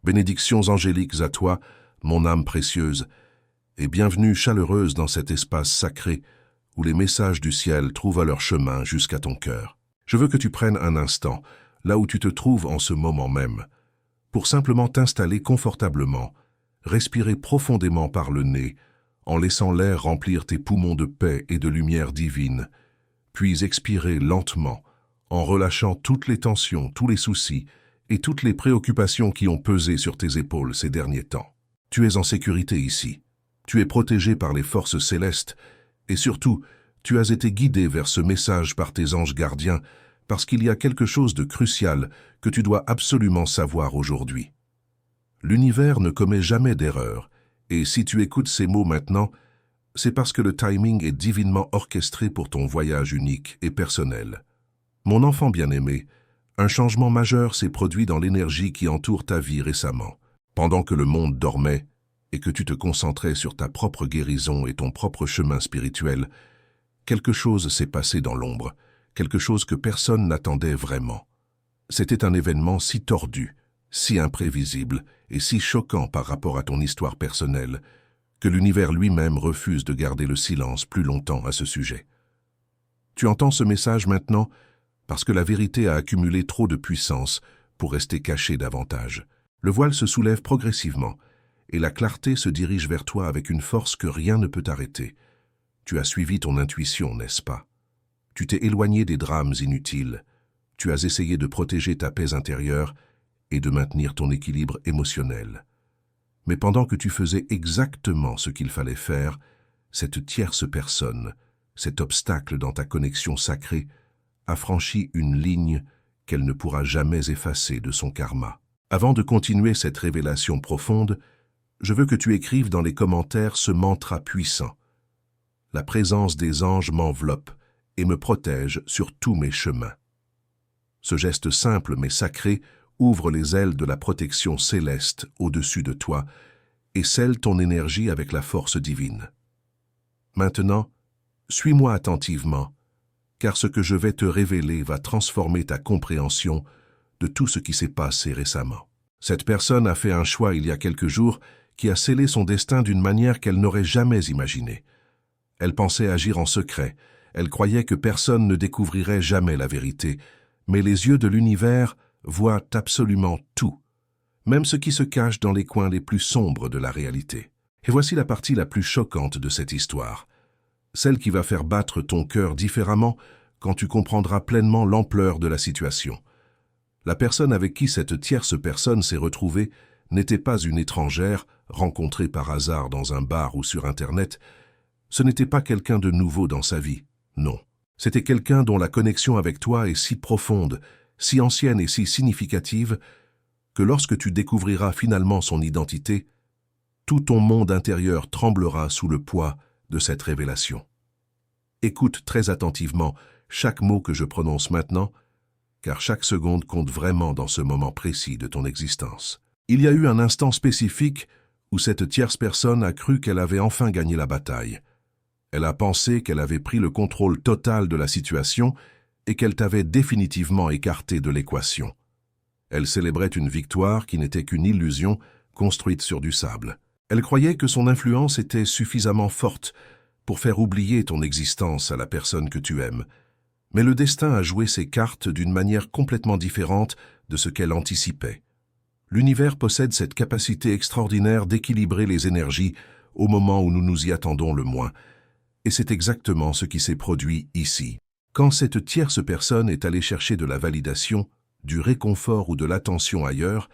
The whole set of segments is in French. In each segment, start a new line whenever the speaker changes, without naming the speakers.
Bénédictions angéliques à toi, mon âme précieuse, et bienvenue chaleureuse dans cet espace sacré où les messages du ciel trouvent leur chemin jusqu'à ton cœur. Je veux que tu prennes un instant, là où tu te trouves en ce moment même, pour simplement t'installer confortablement, respirer profondément par le nez, en laissant l'air remplir tes poumons de paix et de lumière divine, puis expirer lentement, en relâchant toutes les tensions, tous les soucis et toutes les préoccupations qui ont pesé sur tes épaules ces derniers temps. Tu es en sécurité ici. Tu es protégé par les forces célestes et surtout, tu as été guidé vers ce message par tes anges gardiens parce qu'il y a quelque chose de crucial que tu dois absolument savoir aujourd'hui. L'univers ne commet jamais d'erreur et si tu écoutes ces mots maintenant, c'est parce que le timing est divinement orchestré pour ton voyage unique et personnel. Mon enfant bien-aimé, un changement majeur s'est produit dans l'énergie qui entoure ta vie récemment. Pendant que le monde dormait et que tu te concentrais sur ta propre guérison et ton propre chemin spirituel, quelque chose s'est passé dans l'ombre, quelque chose que personne n'attendait vraiment. C'était un événement si tordu, si imprévisible et si choquant par rapport à ton histoire personnelle que l'univers lui-même refuse de garder le silence plus longtemps à ce sujet. Tu entends ce message maintenant parce que la vérité a accumulé trop de puissance pour rester cachée davantage. Le voile se soulève progressivement et la clarté se dirige vers toi avec une force que rien ne peut arrêter. Tu as suivi ton intuition, n'est-ce pas? Tu t'es éloigné des drames inutiles. Tu as essayé de protéger ta paix intérieure et de maintenir ton équilibre émotionnel. Mais pendant que tu faisais exactement ce qu'il fallait faire, cette tierce personne, cet obstacle dans ta connexion sacrée, a franchi une ligne qu'elle ne pourra jamais effacer de son karma. Avant de continuer cette révélation profonde, je veux que tu écrives dans les commentaires ce mantra puissant. La présence des anges m'enveloppe et me protège sur tous mes chemins. Ce geste simple mais sacré ouvre les ailes de la protection céleste au-dessus de toi et scelle ton énergie avec la force divine. Maintenant, suis-moi attentivement, car ce que je vais te révéler va transformer ta compréhension de tout ce qui s'est passé récemment. Cette personne a fait un choix il y a quelques jours qui a scellé son destin d'une manière qu'elle n'aurait jamais imaginée. Elle pensait agir en secret, elle croyait que personne ne découvrirait jamais la vérité, mais les yeux de l'univers voient absolument tout, même ce qui se cache dans les coins les plus sombres de la réalité. Et voici la partie la plus choquante de cette histoire, celle qui va faire battre ton cœur différemment quand tu comprendras pleinement l'ampleur de la situation. La personne avec qui cette tierce personne s'est retrouvée n'était pas une étrangère rencontrée par hasard dans un bar ou sur Internet. Ce n'était pas quelqu'un de nouveau dans sa vie, non. C'était quelqu'un dont la connexion avec toi est si profonde, si ancienne et si significative que lorsque tu découvriras finalement son identité, tout ton monde intérieur tremblera sous le poids de cette révélation. Écoute très attentivement chaque mot que je prononce maintenant, car chaque seconde compte vraiment dans ce moment précis de ton existence. Il y a eu un instant spécifique où cette tierce personne a cru qu'elle avait enfin gagné la bataille. Elle a pensé qu'elle avait pris le contrôle total de la situation et qu'elle t'avait définitivement écarté de l'équation. Elle célébrait une victoire qui n'était qu'une illusion construite sur du sable. Elle croyait que son influence était suffisamment forte pour faire oublier ton existence à la personne que tu aimes. Mais le destin a joué ses cartes d'une manière complètement différente de ce qu'elle anticipait. L'univers possède cette capacité extraordinaire d'équilibrer les énergies au moment où nous nous y attendons le moins. Et c'est exactement ce qui s'est produit ici. Quand cette tierce personne est allée chercher de la validation, du réconfort ou de l'attention ailleurs,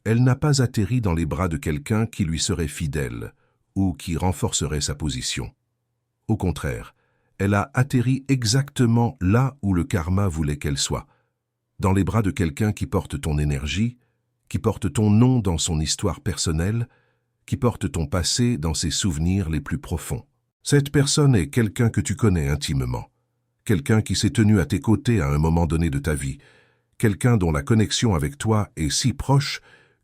elle n'a pas atterri dans les bras de quelqu'un qui lui serait fidèle ou qui renforcerait sa position. Au contraire, elle a atterri exactement là où le karma voulait qu'elle soit, dans les bras de quelqu'un qui porte ton énergie, qui porte ton nom dans son histoire personnelle, qui porte ton passé dans ses souvenirs les plus profonds. Cette personne est quelqu'un que tu connais intimement, quelqu'un qui s'est tenu à tes côtés à un moment donné de ta vie, quelqu'un dont la connexion avec toi est si proche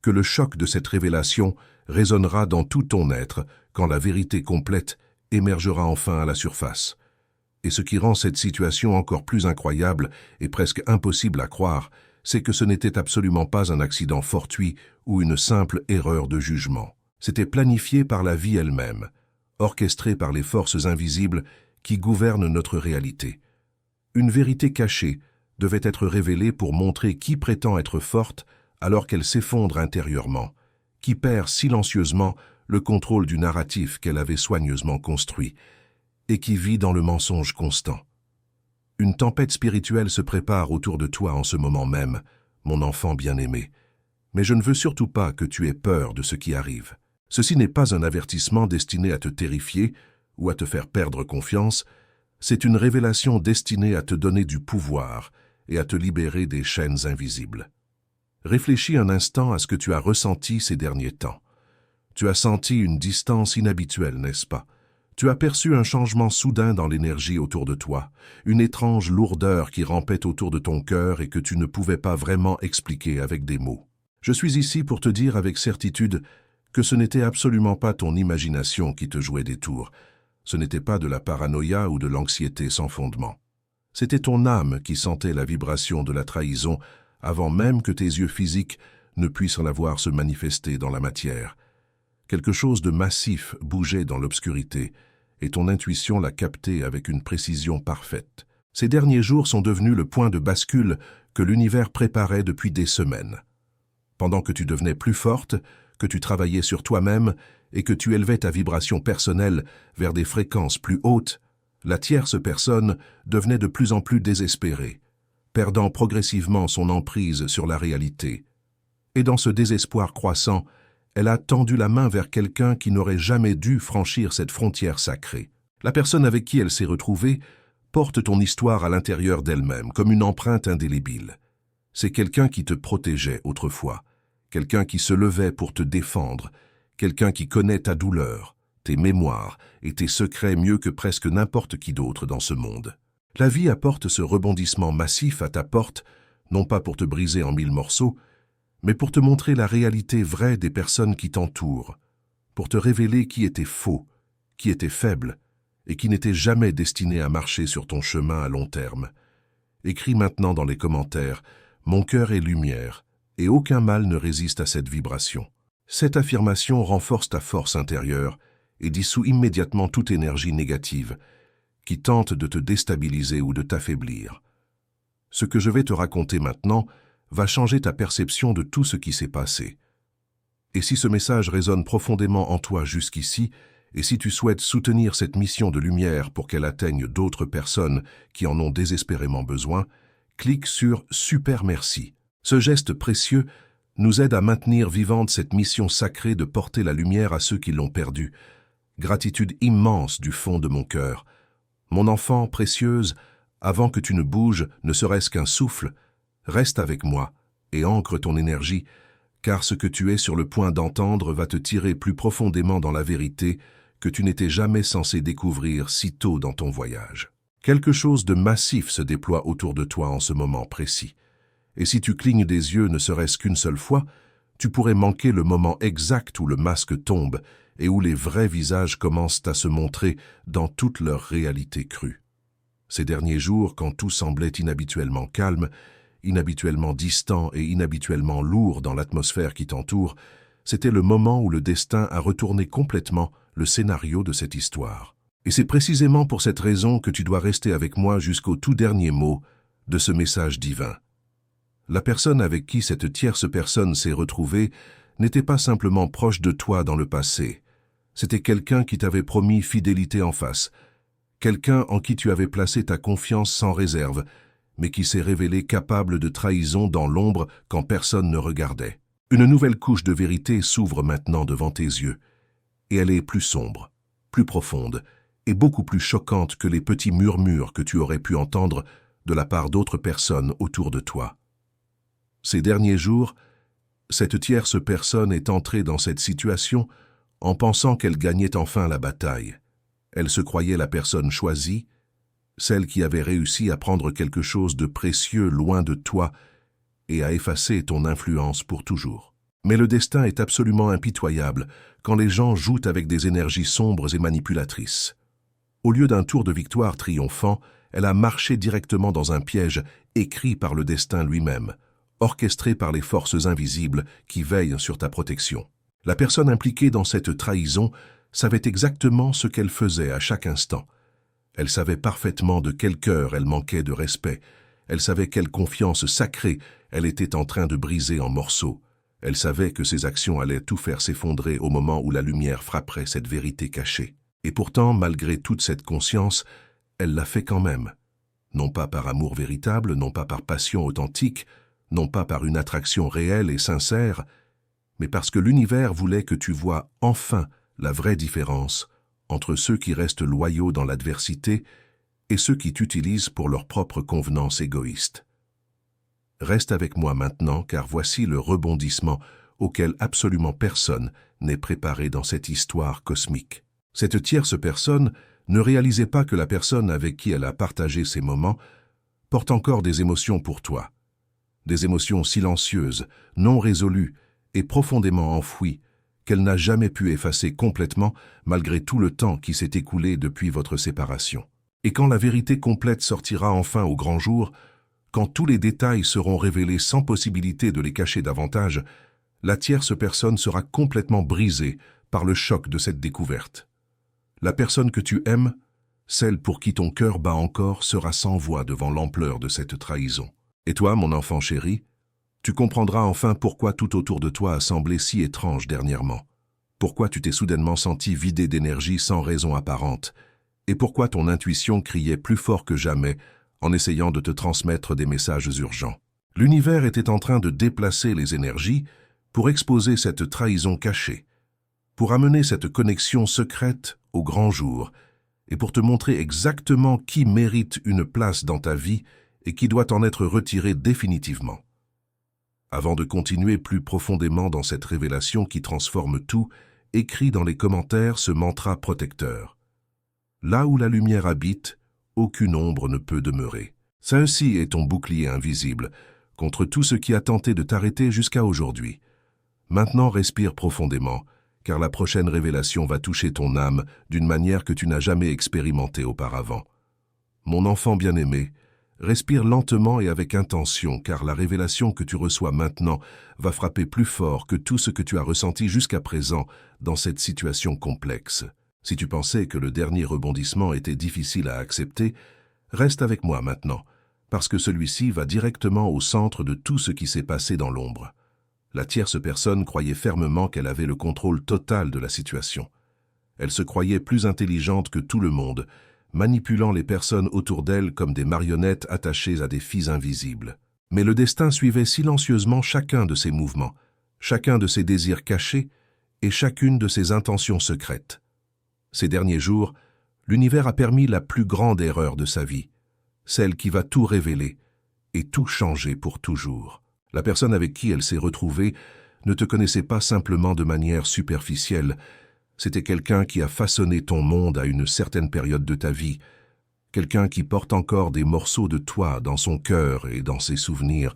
que le choc de cette révélation résonnera dans tout ton être quand la vérité complète émergera enfin à la surface. Et ce qui rend cette situation encore plus incroyable et presque impossible à croire, c'est que ce n'était absolument pas un accident fortuit ou une simple erreur de jugement. C'était planifié par la vie elle-même, orchestré par les forces invisibles qui gouvernent notre réalité. Une vérité cachée devait être révélée pour montrer qui prétend être forte alors qu'elle s'effondre intérieurement, qui perd silencieusement le contrôle du narratif qu'elle avait soigneusement construit et qui vit dans le mensonge constant. Une tempête spirituelle se prépare autour de toi en ce moment même, mon enfant bien-aimé. Mais je ne veux surtout pas que tu aies peur de ce qui arrive. Ceci n'est pas un avertissement destiné à te terrifier ou à te faire perdre confiance, c'est une révélation destinée à te donner du pouvoir et à te libérer des chaînes invisibles. Réfléchis un instant à ce que tu as ressenti ces derniers temps. Tu as senti une distance inhabituelle, n'est-ce pas? Tu as perçu un changement soudain dans l'énergie autour de toi, une étrange lourdeur qui rampait autour de ton cœur et que tu ne pouvais pas vraiment expliquer avec des mots. Je suis ici pour te dire avec certitude que ce n'était absolument pas ton imagination qui te jouait des tours. Ce n'était pas de la paranoïa ou de l'anxiété sans fondement. C'était ton âme qui sentait la vibration de la trahison avant même que tes yeux physiques ne puissent la voir se manifester dans la matière. Quelque chose de massif bougeait dans l'obscurité, et ton intuition l'a capté avec une précision parfaite. Ces derniers jours sont devenus le point de bascule que l'univers préparait depuis des semaines. Pendant que tu devenais plus forte, que tu travaillais sur toi-même et que tu élevais ta vibration personnelle vers des fréquences plus hautes, la tierce personne devenait de plus en plus désespérée, perdant progressivement son emprise sur la réalité. Et dans ce désespoir croissant, elle a tendu la main vers quelqu'un qui n'aurait jamais dû franchir cette frontière sacrée. La personne avec qui elle s'est retrouvée porte ton histoire à l'intérieur d'elle-même, comme une empreinte indélébile. C'est quelqu'un qui te protégeait autrefois, quelqu'un qui se levait pour te défendre, quelqu'un qui connaît ta douleur, tes mémoires et tes secrets mieux que presque n'importe qui d'autre dans ce monde. La vie apporte ce rebondissement massif à ta porte, non pas pour te briser en 1000 morceaux, mais pour te montrer la réalité vraie des personnes qui t'entourent, pour te révéler qui était faux, qui était faible, et qui n'était jamais destiné à marcher sur ton chemin à long terme. Écris maintenant dans les commentaires « Mon cœur est lumière » et aucun mal ne résiste à cette vibration. Cette affirmation renforce ta force intérieure et dissout immédiatement toute énergie négative qui tente de te déstabiliser ou de t'affaiblir. Ce que je vais te raconter maintenant va changer ta perception de tout ce qui s'est passé. Et si ce message résonne profondément en toi jusqu'ici, et si tu souhaites soutenir cette mission de lumière pour qu'elle atteigne d'autres personnes qui en ont désespérément besoin, clique sur « Super merci ». Ce geste précieux nous aide à maintenir vivante cette mission sacrée de porter la lumière à ceux qui l'ont perdue. Gratitude immense du fond de mon cœur. Mon enfant précieuse, avant que tu ne bouges, ne serait-ce qu'un souffle, reste avec moi et ancre ton énergie, car ce que tu es sur le point d'entendre va te tirer plus profondément dans la vérité que tu n'étais jamais censé découvrir si tôt dans ton voyage. Quelque chose de massif se déploie autour de toi en ce moment précis. Et si tu clignes des yeux ne serait-ce qu'une seule fois, tu pourrais manquer le moment exact où le masque tombe et où les vrais visages commencent à se montrer dans toute leur réalité crue. Ces derniers jours, quand tout semblait inhabituellement calme, inhabituellement distant et inhabituellement lourd dans l'atmosphère qui t'entoure, c'était le moment où le destin a retourné complètement le scénario de cette histoire. Et c'est précisément pour cette raison que tu dois rester avec moi jusqu'au tout dernier mot de ce message divin. La personne avec qui cette tierce personne s'est retrouvée n'était pas simplement proche de toi dans le passé. C'était quelqu'un qui t'avait promis fidélité en face, quelqu'un en qui tu avais placé ta confiance sans réserve, mais qui s'est révélé capable de trahison dans l'ombre quand personne ne regardait. Une nouvelle couche de vérité s'ouvre maintenant devant tes yeux, et elle est plus sombre, plus profonde, et beaucoup plus choquante que les petits murmures que tu aurais pu entendre de la part d'autres personnes autour de toi. Ces derniers jours, cette tierce personne est entrée dans cette situation en pensant qu'elle gagnait enfin la bataille. Elle se croyait la personne choisie, celle qui avait réussi à prendre quelque chose de précieux loin de toi et à effacer ton influence pour toujours. Mais le destin est absolument impitoyable quand les gens jouent avec des énergies sombres et manipulatrices. Au lieu d'un tour de victoire triomphant, elle a marché directement dans un piège écrit par le destin lui-même, orchestrée par les forces invisibles qui veillent sur ta protection. La personne impliquée dans cette trahison savait exactement ce qu'elle faisait à chaque instant. Elle savait parfaitement de quel cœur elle manquait de respect. Elle savait quelle confiance sacrée elle était en train de briser en morceaux. Elle savait que ses actions allaient tout faire s'effondrer au moment où la lumière frapperait cette vérité cachée. Et pourtant, malgré toute cette conscience, elle l'a fait quand même. Non pas par amour véritable, non pas par passion authentique, non pas par une attraction réelle et sincère, mais parce que l'univers voulait que tu vois enfin la vraie différence entre ceux qui restent loyaux dans l'adversité et ceux qui t'utilisent pour leur propre convenance égoïste. Reste avec moi maintenant, car voici le rebondissement auquel absolument personne n'est préparé dans cette histoire cosmique. Cette tierce personne ne réalisait pas que la personne avec qui elle a partagé ces moments porte encore des émotions pour toi. Des émotions silencieuses, non résolues et profondément enfouies, qu'elle n'a jamais pu effacer complètement malgré tout le temps qui s'est écoulé depuis votre séparation. Et quand la vérité complète sortira enfin au grand jour, quand tous les détails seront révélés sans possibilité de les cacher davantage, la tierce personne sera complètement brisée par le choc de cette découverte. La personne que tu aimes, celle pour qui ton cœur bat encore, sera sans voix devant l'ampleur de cette trahison. Et toi, mon enfant chéri, tu comprendras enfin pourquoi tout autour de toi a semblé si étrange dernièrement. Pourquoi tu t'es soudainement senti vidé d'énergie sans raison apparente, et pourquoi ton intuition criait plus fort que jamais en essayant de te transmettre des messages urgents. L'univers était en train de déplacer les énergies pour exposer cette trahison cachée, pour amener cette connexion secrète au grand jour, et pour te montrer exactement qui mérite une place dans ta vie et qui doit en être retiré définitivement. Avant de continuer plus profondément dans cette révélation qui transforme tout, écris dans les commentaires ce mantra protecteur. Là où la lumière habite, aucune ombre ne peut demeurer. Ceci est ton bouclier invisible contre tout ce qui a tenté de t'arrêter jusqu'à aujourd'hui. Maintenant respire profondément, car la prochaine révélation va toucher ton âme d'une manière que tu n'as jamais expérimentée auparavant. Mon enfant bien-aimé, respire lentement et avec intention, car la révélation que tu reçois maintenant va frapper plus fort que tout ce que tu as ressenti jusqu'à présent dans cette situation complexe. Si tu pensais que le dernier rebondissement était difficile à accepter, reste avec moi maintenant, parce que celui-ci va directement au centre de tout ce qui s'est passé dans l'ombre. La tierce personne croyait fermement qu'elle avait le contrôle total de la situation. Elle se croyait plus intelligente que tout le monde, manipulant les personnes autour d'elle comme des marionnettes attachées à des fils invisibles. Mais le destin suivait silencieusement chacun de ses mouvements, chacun de ses désirs cachés et chacune de ses intentions secrètes. Ces derniers jours, l'univers a permis la plus grande erreur de sa vie, celle qui va tout révéler et tout changer pour toujours. La personne avec qui elle s'est retrouvée ne te connaissait pas simplement de manière superficielle. C'était quelqu'un qui a façonné ton monde à une certaine période de ta vie, quelqu'un qui porte encore des morceaux de toi dans son cœur et dans ses souvenirs,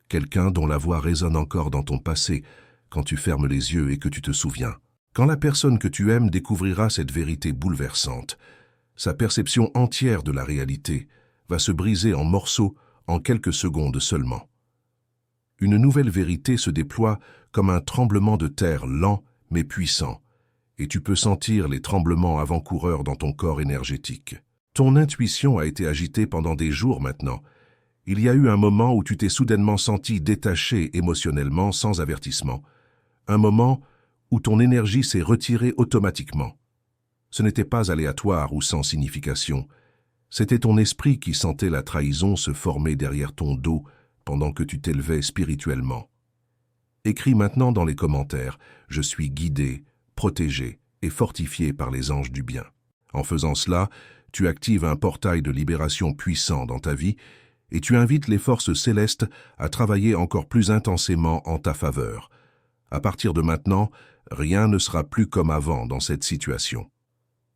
quelqu'un dont la voix résonne encore dans ton passé quand tu fermes les yeux et que tu te souviens. Quand la personne que tu aimes découvrira cette vérité bouleversante, sa perception entière de la réalité va se briser en morceaux en quelques secondes seulement. Une nouvelle vérité se déploie comme un tremblement de terre lent mais puissant, et tu peux sentir les tremblements avant-coureurs dans ton corps énergétique. Ton intuition a été agitée pendant des jours maintenant. Il y a eu un moment où tu t'es soudainement senti détaché émotionnellement sans avertissement. Un moment où ton énergie s'est retirée automatiquement. Ce n'était pas aléatoire ou sans signification. C'était ton esprit qui sentait la trahison se former derrière ton dos pendant que tu t'élevais spirituellement. Écris maintenant dans les commentaires « Je suis guidé, protégé et fortifié par les anges du bien ». En faisant cela, tu actives un portail de libération puissant dans ta vie et tu invites les forces célestes à travailler encore plus intensément en ta faveur. À partir de maintenant, rien ne sera plus comme avant dans cette situation.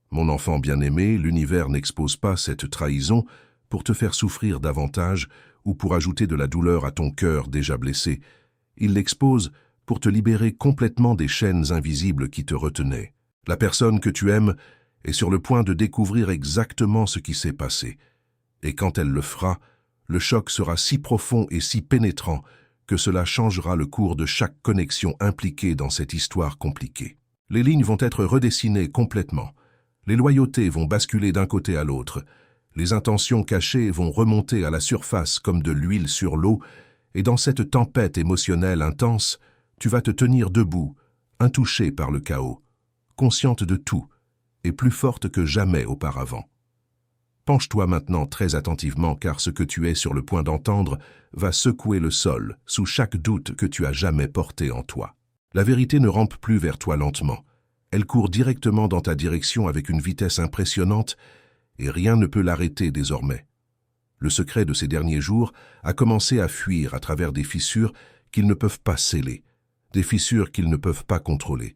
Mon enfant bien-aimé, l'univers n'expose pas cette trahison pour te faire souffrir davantage ou pour ajouter de la douleur à ton cœur déjà blessé. Il l'expose pour te libérer complètement des chaînes invisibles qui te retenaient. La personne que tu aimes est sur le point de découvrir exactement ce qui s'est passé. Et quand elle le fera, le choc sera si profond et si pénétrant que cela changera le cours de chaque connexion impliquée dans cette histoire compliquée. Les lignes vont être redessinées complètement. Les loyautés vont basculer d'un côté à l'autre. Les intentions cachées vont remonter à la surface comme de l'huile sur l'eau, et dans cette tempête émotionnelle intense, tu vas te tenir debout, intouché par le chaos, consciente de tout, et plus forte que jamais auparavant. Penche-toi maintenant très attentivement car ce que tu es sur le point d'entendre va secouer le sol sous chaque doute que tu as jamais porté en toi. La vérité ne rampe plus vers toi lentement. Elle court directement dans ta direction avec une vitesse impressionnante et rien ne peut l'arrêter désormais. Le secret de ces derniers jours a commencé à fuir à travers des fissures qu'ils ne peuvent pas sceller, des fissures qu'ils ne peuvent pas contrôler,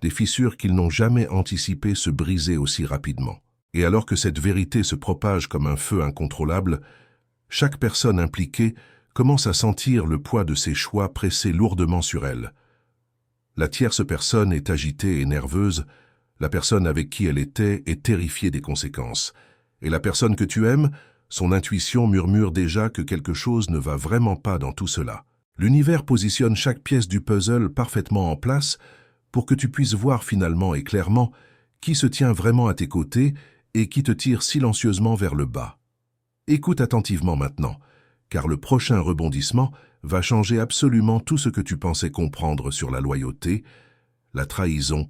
des fissures qu'ils n'ont jamais anticipé se briser aussi rapidement. Et alors que cette vérité se propage comme un feu incontrôlable, chaque personne impliquée commence à sentir le poids de ses choix presser lourdement sur elle. La tierce personne est agitée et nerveuse, la personne avec qui elle était est terrifiée des conséquences. Et la personne que tu aimes, son intuition murmure déjà que quelque chose ne va vraiment pas dans tout cela. L'univers positionne chaque pièce du puzzle parfaitement en place pour que tu puisses voir finalement et clairement qui se tient vraiment à tes côtés et qui te tire silencieusement vers le bas. Écoute attentivement maintenant, car le prochain rebondissement va changer absolument tout ce que tu pensais comprendre sur la loyauté, la trahison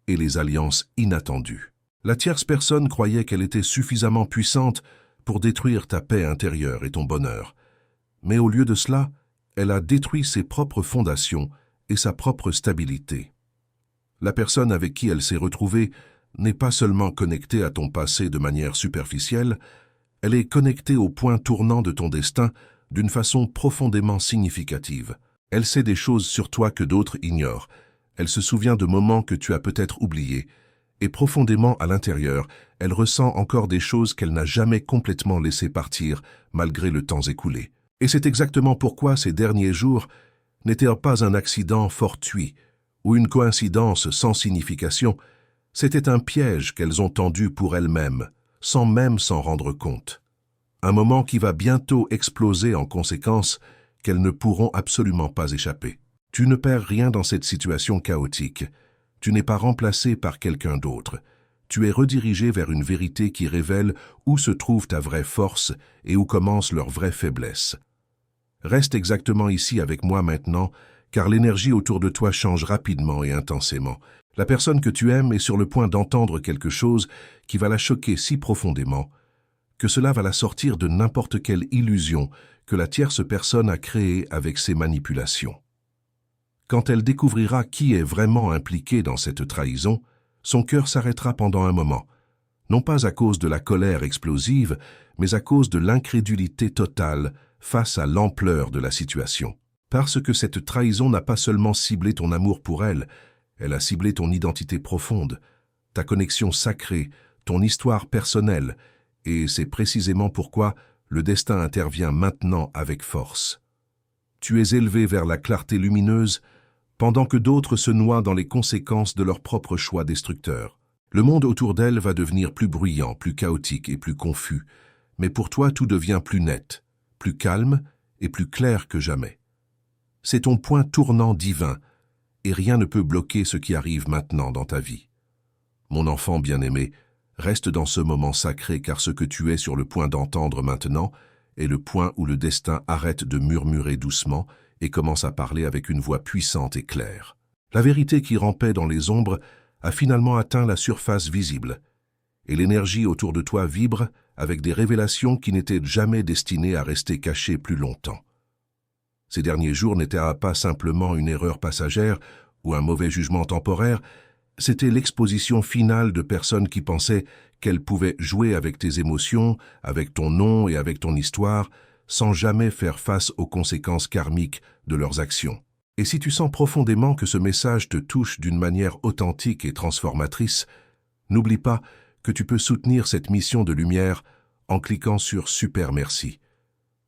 et les alliances inattendues. La tierce personne croyait qu'elle était suffisamment puissante pour détruire ta paix intérieure et ton bonheur. Mais au lieu de cela, elle a détruit ses propres fondations et sa propre stabilité. La personne avec qui elle s'est retrouvée n'est pas seulement connectée à ton passé de manière superficielle, elle est connectée au point tournant de ton destin d'une façon profondément significative. Elle sait des choses sur toi que d'autres ignorent. Elle se souvient de moments que tu as peut-être oubliés. Et profondément à l'intérieur, elle ressent encore des choses qu'elle n'a jamais complètement laissées partir, malgré le temps écoulé. Et c'est exactement pourquoi ces derniers jours n'étaient pas un accident fortuit ou une coïncidence sans signification. C'était un piège qu'elles ont tendu pour elles-mêmes, sans même s'en rendre compte. Un moment qui va bientôt exploser en conséquence qu'elles ne pourront absolument pas échapper. Tu ne perds rien dans cette situation chaotique. Tu n'es pas remplacé par quelqu'un d'autre. Tu es redirigé vers une vérité qui révèle où se trouve ta vraie force et où commence leur vraie faiblesse. Reste exactement ici avec moi maintenant, car l'énergie autour de toi change rapidement et intensément. La personne que tu aimes est sur le point d'entendre quelque chose qui va la choquer si profondément que cela va la sortir de n'importe quelle illusion que la tierce personne a créée avec ses manipulations. Quand elle découvrira qui est vraiment impliqué dans cette trahison, son cœur s'arrêtera pendant un moment, non pas à cause de la colère explosive, mais à cause de l'incrédulité totale face à l'ampleur de la situation. Parce que cette trahison n'a pas seulement ciblé ton amour pour elle, elle a ciblé ton identité profonde, ta connexion sacrée, ton histoire personnelle, et c'est précisément pourquoi le destin intervient maintenant avec force. Tu es élevé vers la clarté lumineuse, pendant que d'autres se noient dans les conséquences de leurs propres choix destructeurs. Le monde autour d'elle va devenir plus bruyant, plus chaotique et plus confus, mais pour toi tout devient plus net, plus calme et plus clair que jamais. C'est ton point tournant divin, et rien ne peut bloquer ce qui arrive maintenant dans ta vie. Mon enfant bien-aimé, reste dans ce moment sacré car ce que tu es sur le point d'entendre maintenant est le point où le destin arrête de murmurer doucement et commence à parler avec une voix puissante et claire. La vérité qui rampait dans les ombres a finalement atteint la surface visible, et l'énergie autour de toi vibre avec des révélations qui n'étaient jamais destinées à rester cachées plus longtemps. Ces derniers jours n'étaient pas simplement une erreur passagère ou un mauvais jugement temporaire, c'était l'exposition finale de personnes qui pensaient qu'elles pouvaient jouer avec tes émotions, avec ton nom et avec ton histoire, sans jamais faire face aux conséquences karmiques de leurs actions. Et si tu sens profondément que ce message te touche d'une manière authentique et transformatrice, n'oublie pas que tu peux soutenir cette mission de lumière en cliquant sur Super Merci.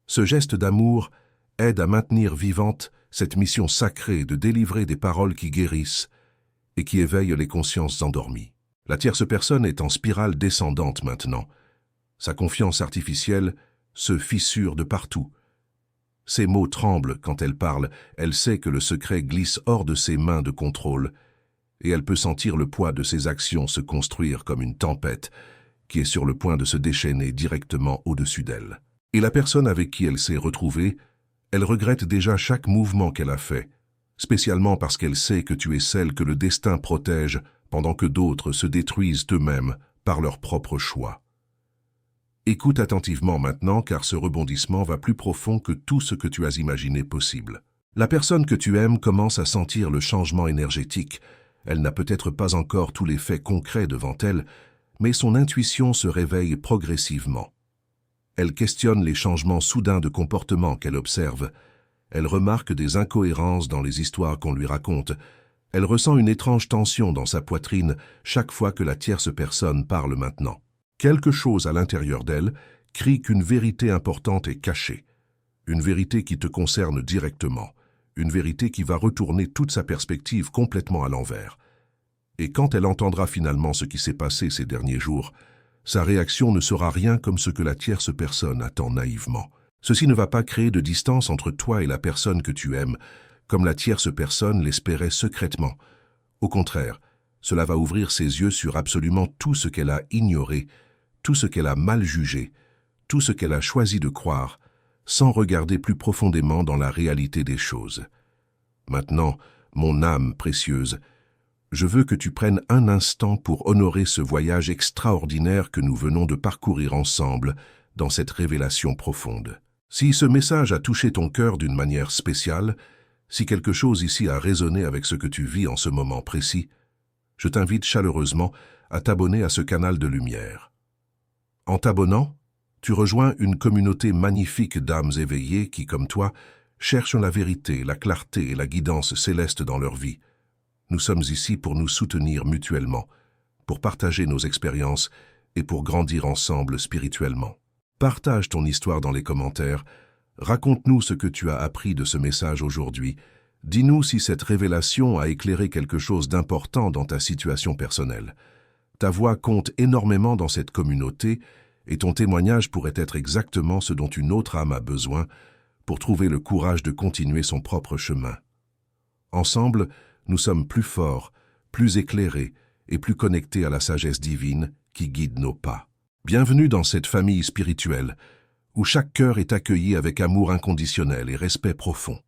Ce geste d'amour aide à maintenir vivante cette mission sacrée de délivrer des paroles qui guérissent et qui éveillent les consciences endormies. La tierce personne est en spirale descendante maintenant. Sa confiance artificielle se fissure de partout. Ses mots tremblent quand elle parle, elle sait que le secret glisse hors de ses mains de contrôle, et elle peut sentir le poids de ses actions se construire comme une tempête qui est sur le point de se déchaîner directement au-dessus d'elle. Et la personne avec qui elle s'est retrouvée, elle regrette déjà chaque mouvement qu'elle a fait, spécialement parce qu'elle sait que tu es celle que le destin protège pendant que d'autres se détruisent eux-mêmes par leur propre choix. Écoute attentivement maintenant car ce rebondissement va plus profond que tout ce que tu as imaginé possible. La personne que tu aimes commence à sentir le changement énergétique. Elle n'a peut-être pas encore tous les faits concrets devant elle, mais son intuition se réveille progressivement. Elle questionne les changements soudains de comportement qu'elle observe. Elle remarque des incohérences dans les histoires qu'on lui raconte. Elle ressent une étrange tension dans sa poitrine chaque fois que la tierce personne parle maintenant. Quelque chose à l'intérieur d'elle crie qu'une vérité importante est cachée. Une vérité qui te concerne directement. Une vérité qui va retourner toute sa perspective complètement à l'envers. Et quand elle entendra finalement ce qui s'est passé ces derniers jours, sa réaction ne sera rien comme ce que la tierce personne attend naïvement. Ceci ne va pas créer de distance entre toi et la personne que tu aimes, comme la tierce personne l'espérait secrètement. Au contraire, cela va ouvrir ses yeux sur absolument tout ce qu'elle a ignoré, tout ce qu'elle a mal jugé, tout ce qu'elle a choisi de croire, sans regarder plus profondément dans la réalité des choses. Maintenant, mon âme précieuse, je veux que tu prennes un instant pour honorer ce voyage extraordinaire que nous venons de parcourir ensemble dans cette révélation profonde. Si ce message a touché ton cœur d'une manière spéciale, si quelque chose ici a résonné avec ce que tu vis en ce moment précis, je t'invite chaleureusement à t'abonner à ce canal de lumière. En t'abonnant, tu rejoins une communauté magnifique d'âmes éveillées qui, comme toi, cherchent la vérité, la clarté et la guidance céleste dans leur vie. Nous sommes ici pour nous soutenir mutuellement, pour partager nos expériences et pour grandir ensemble spirituellement. Partage ton histoire dans les commentaires, raconte-nous ce que tu as appris de ce message aujourd'hui, dis-nous si cette révélation a éclairé quelque chose d'important dans ta situation personnelle. Ta voix compte énormément dans cette communauté et ton témoignage pourrait être exactement ce dont une autre âme a besoin pour trouver le courage de continuer son propre chemin. Ensemble, nous sommes plus forts, plus éclairés et plus connectés à la sagesse divine qui guide nos pas. Bienvenue dans cette famille spirituelle où chaque cœur est accueilli avec amour inconditionnel et respect profond.